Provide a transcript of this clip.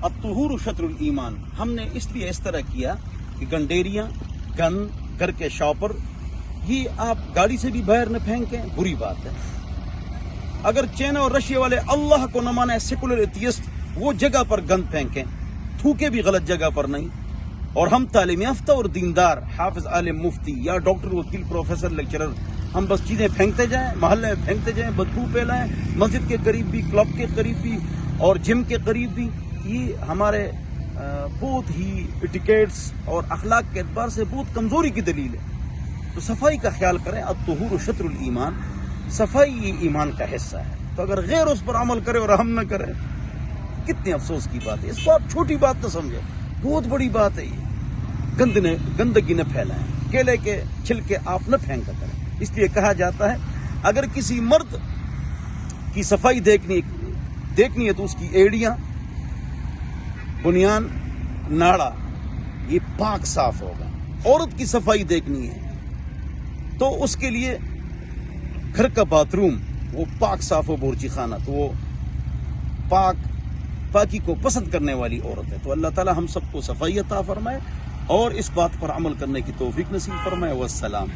الطہور شطر الایمان، ہم نے اس لیے اس طرح کیا کہ گنڈیریاں، گند، گھر کے شاپر، یہ آپ گاڑی سے بھی باہر نہ پھینکیں، بری بات ہے۔ اگر چائنا اور رشیا والے اللہ کو نہ مانے، سیکولر ایتھیسٹ، وہ جگہ پر گند پھینکیں، تھوکے بھی غلط جگہ پر نہیں۔ اور ہم تعلیم یافتہ اور دیندار، حافظ، عالم، مفتی یا ڈاکٹر، وکیل، پروفیسر، لیکچرر، ہم بس چیزیں پھینکتے جائیں، محلے میں پھینکتے جائیں، بدبو پھیلائیں، مسجد کے قریب بھی، کلب کے قریب بھی اور جم کے قریب بھی، یہ ہمارے بہت ہی ایٹیکیٹس اور اخلاق کے اعتبار سے بہت کمزوری کی دلیل ہے۔ تو صفائی کا خیال کریں، الطہور شطر الایمان، صفائی یہ ایمان کا حصہ ہے۔ تو اگر غیر اس پر عمل کرے اور ہم نہ کریں، کتنے افسوس کی بات ہے۔ اس کو آپ چھوٹی بات نہ سمجھیں، بہت بڑی بات ہے یہ۔ گندگی نہ پھیلائیں، کیلے کے چھلکے آپ نہ پھینکا کریں۔ اس لیے کہا جاتا ہے اگر کسی مرد کی صفائی دیکھنی ہے تو اس کی ایڑیاں، بنیان، ناڑا یہ پاک صاف ہوگا۔ عورت کی صفائی دیکھنی ہے تو اس کے لیے گھر کا باتھ روم وہ پاک صاف ہو، بورچی خانہ، تو وہ پاکی کو پسند کرنے والی عورت ہے۔ تو اللہ تعالی ہم سب کو صفائی عطا فرمائے اور اس بات پر عمل کرنے کی توفیق نصیب فرمائے۔ والسلام۔